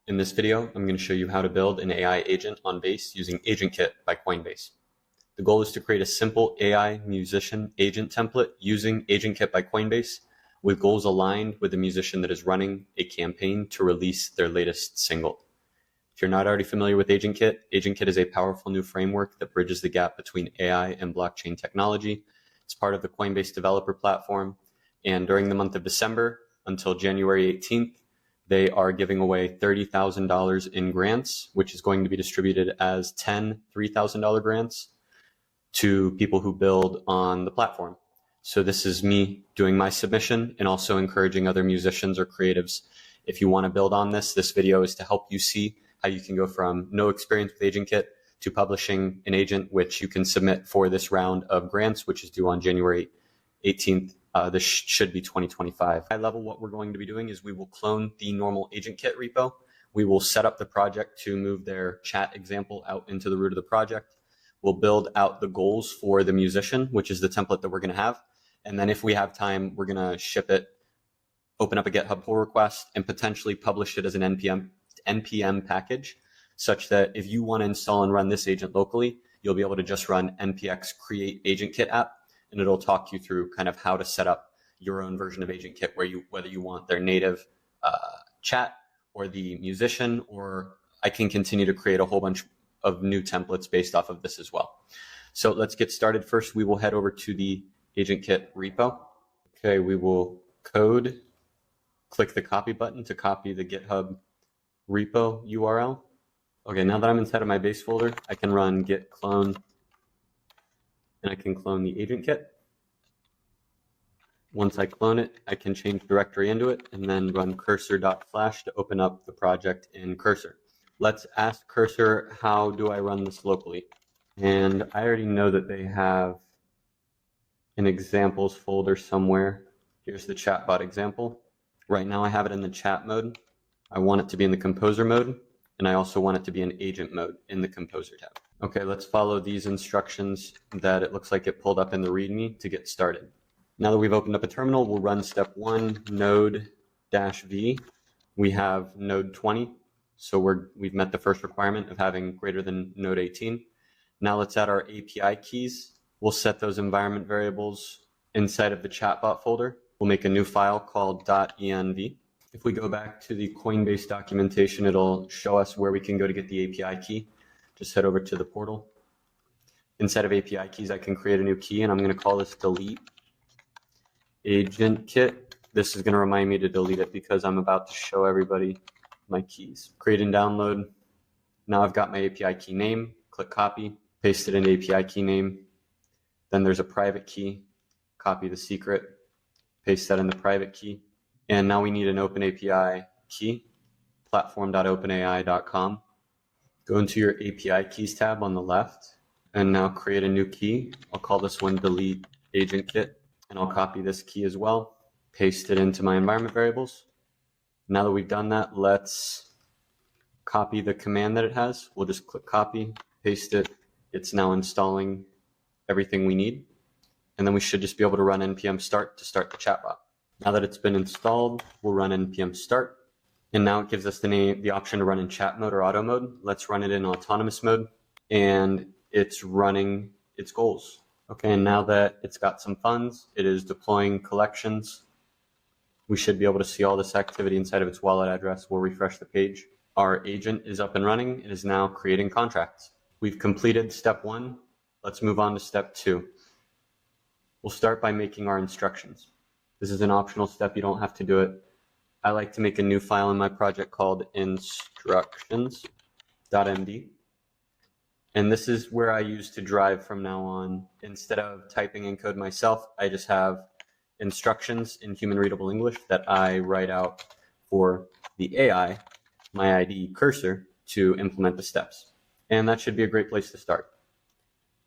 In this video, I'm going to show you how to build an AI agent on Base using AgentKit by Coinbase. The goal is to create a simple AI musician agent template using AgentKit by Coinbase with goals aligned with the musician that is running a campaign to release their latest single. If you're not already familiar with AgentKit, AgentKit is a powerful new framework that bridges the gap between AI and blockchain technology. It's part of the Coinbase developer platform, and during the month of December until January 18th, they are giving away $30,000 in grants, which is going to be distributed as 10 $3,000 grants to people who build on the platform. So this is me doing my submission and also encouraging other musicians or creatives. If you want to build on this, this video is to help you see how you can go from no experience with AgentKit to publishing an agent, which you can submit for this round of grants, which is due on January 18th. This should be 2025. High level, what we're going to be doing is we will clone the normal AgentKit repo. We will set up the project to move their chat example out into the root of the project. We'll build out the goals for the musician, which is the template that we're going to have. And then if we have time, we're going to ship it, open up a GitHub pull request, and potentially publish it as an NPM package, such that if you want to install and run this agent locally, you'll be able to just run npx create AgentKit app, and it'll talk you through kind of how to set up your own version of AgentKit, whether you want their native chat or the musician, or I can continue to create a whole bunch of new templates based off of this as well. So let's get started. First, we will head over to the AgentKit repo. Okay, we will click the copy button to copy the GitHub repo URL. Okay, now that I'm inside of my base folder, I can run git clone, and I can clone the AgentKit. Once I clone it, I can change directory into it and then run cursor.flash to open up the project in Cursor. Let's ask Cursor, how do I run this locally? And I already know that they have an examples folder somewhere. Here's the chatbot example. Right now I have it in the chat mode. I want it to be in the composer mode, and I also want it to be in agent mode in the composer tab. Okay, let's follow these instructions that it looks like it pulled up in the README to get started. Now that we've opened up a terminal, we'll run step 1 node-v. We have node 20, so we've met the first requirement of having greater than node 18. Now let's add our API keys. We'll set those environment variables inside of the chatbot folder. We'll make a new file called .env. If we go back to the Coinbase documentation, it'll show us where we can go to get the API key. Just head over to the portal. Inside of API keys, I can create a new key, and I'm going to call this delete AgentKit. This is going to remind me to delete it because I'm about to show everybody my keys. Create and download. Now I've got my API key name. Click copy, paste it into API key name. Then there's a private key. Copy the secret, paste that in the private key. And now we need an open API key, platform.openai.com. Go into your API keys tab on the left and now create a new key. I'll call this one delete AgentKit, and I'll copy this key as well, paste it into my environment variables. Now that we've done that, let's copy the command that it has. We'll just click copy, paste it. It's now installing everything we need. And then we should just be able to run npm start to start the chatbot. Now that it's been installed, we'll run npm start. And now it gives us the option to run in chat mode or auto mode. Let's run it in autonomous mode, and it's running its goals. Okay, and now that it's got some funds, it is deploying collections. We should be able to see all this activity inside of its wallet address. We'll refresh the page. Our agent is up and running. It is now creating contracts. We've completed step 1. Let's move on to step 2. We'll start by making our instructions. This is an optional step. You don't have to do it. I like to make a new file in my project called instructions.md. And this is where I use to drive from now on. Instead of typing in code myself, I just have instructions in human readable English that I write out for the AI, my ID Cursor, to implement the steps. And that should be a great place to start.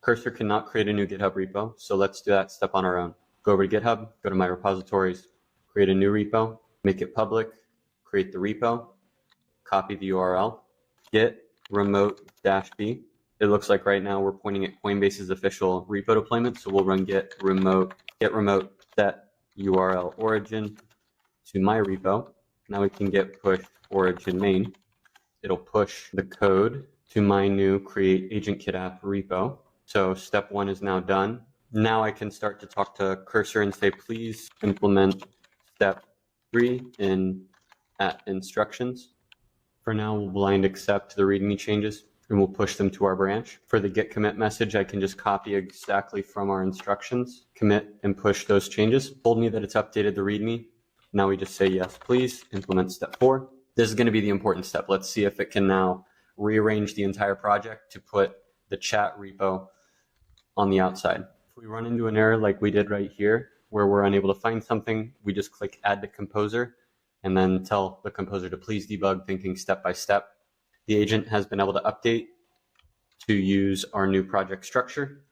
Cursor cannot create a new GitHub repo, so let's do that step on our own. Go over to GitHub, go to my repositories, create a new repo, make it public, create the repo, copy the URL, git remote-b. It looks like right now we're pointing at Coinbase's official repo deployment, so we'll run git remote set URL origin to my repo. Now we can git push origin main. it'll push the code to my new Create AgentKit app repo. So step 1 is now done. Now I can start to talk to Cursor and say, please implement step 3 in instructions. For now, we'll blind accept the README changes and we'll push them to our branch. For the git commit message, I can just copy exactly from our instructions, commit and push those changes. Told me that it's updated the README. Now we just say, yes, please implement step 4. This is going to be the important step. Let's see if it can now rearrange the entire project to put the chat repo on the outside. If we run into an error like we did right here, where we're unable to find something, we just click add to composer and then tell the composer to please debug, thinking step by step. The agent has been able to update to use our new project structure.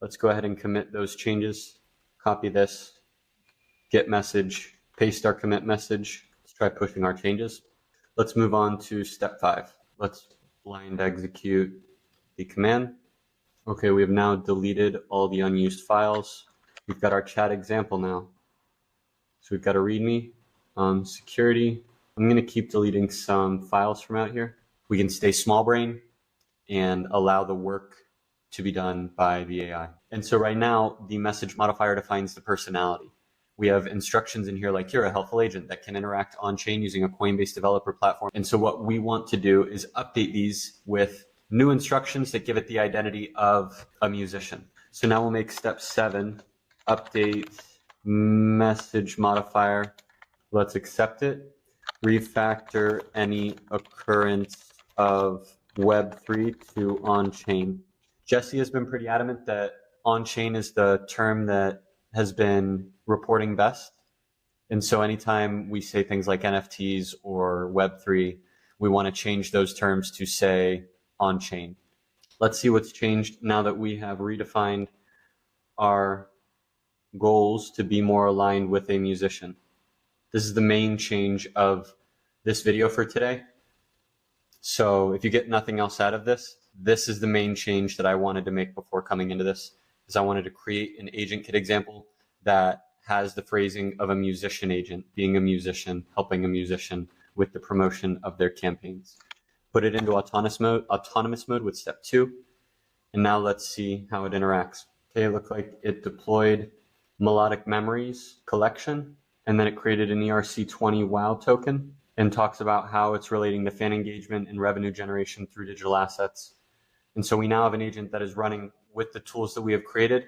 Let's go ahead and commit those changes. Copy this, git message, paste our commit message. Let's try pushing our changes. Let's move on to step 5. Let's blind execute the command. Okay, we have now deleted all the unused files. We've got our chat example now. So we've got a README, security. I'm going to keep deleting some files from out here. We can stay small brain and allow the work to be done by the AI. And so right now, the message modifier defines the personality. We have instructions in here like you're a helpful agent that can interact on-chain using a Coinbase developer platform. And so what we want to do is update these with new instructions that give it the identity of a musician. So now we'll make step 7, update message modifier. Let's accept it. Refactor any occurrence of Web3 to on-chain. Jesse has been pretty adamant that on-chain is the term that has been reporting best. And so anytime we say things like NFTs or Web3, we want to change those terms to say on-chain. Let's see what's changed now that we have redefined our goals to be more aligned with a musician. This is the main change of this video for today. So if you get nothing else out of this, this is the main change that I wanted to make before coming into this, is I wanted to create an AgentKit example that has the phrasing of a musician agent, being a musician, helping a musician with the promotion of their campaigns. Put it into autonomous mode with step 2. And now let's see how it interacts. Okay, it looked like it deployed melodic memories collection, and then it created an ERC20 WOW token and talks about how it's relating to fan engagement and revenue generation through digital assets. And so we now have an agent that is running with the tools that we have created,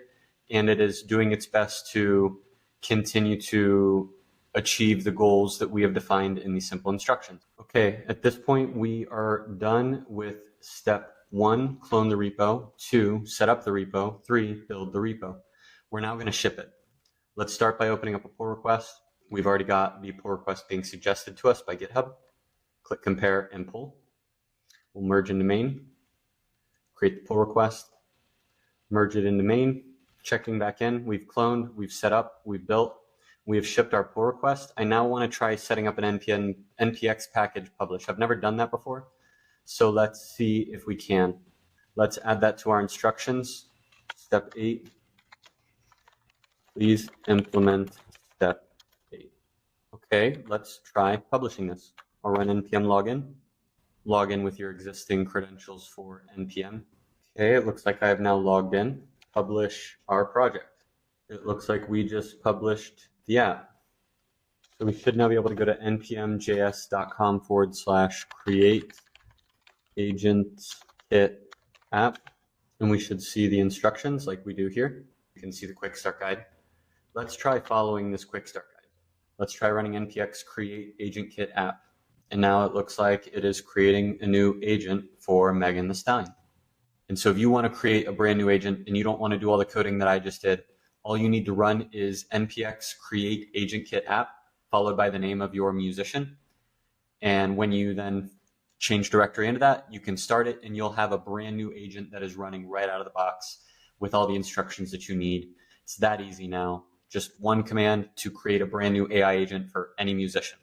and it is doing its best to continue to achieve the goals that we have defined in these simple instructions. Okay, at this point, we are done with step 1, clone the repo, 2, set up the repo, 3, build the repo. We're now going to ship it. Let's start by opening up a pull request. We've already got the pull request being suggested to us by GitHub. Click compare and pull. We'll merge into main, create the pull request, merge it into main, checking back in. We've cloned, we've set up, we've built, we have shipped our pull request. I now want to try setting up an npx package publish. I've never done that before. So let's see if we can. Let's add that to our instructions. Step 8. Please implement step 8. Okay, let's try publishing this. I'll run npm login. Log in with your existing credentials for npm. Okay, it looks like I have now logged in. Publish our project. It looks like we just published the app. So we should now be able to go to npmjs.com/create AgentKit app, and we should see the instructions like we do here. You can see the quick start guide. Let's try following this quick start guide. Let's try running npx create AgentKit app. And now it looks like it is creating a new agent for Megan Thee Stallion. And so if you want to create a brand new agent and you don't want to do all the coding that I just did, all you need to run is npx create AgentKit app, followed by the name of your musician. And when you then change directory into that, you can start it and you'll have a brand new agent that is running right out of the box with all the instructions that you need. It's that easy now. Just one command to create a brand new AI agent for any musician.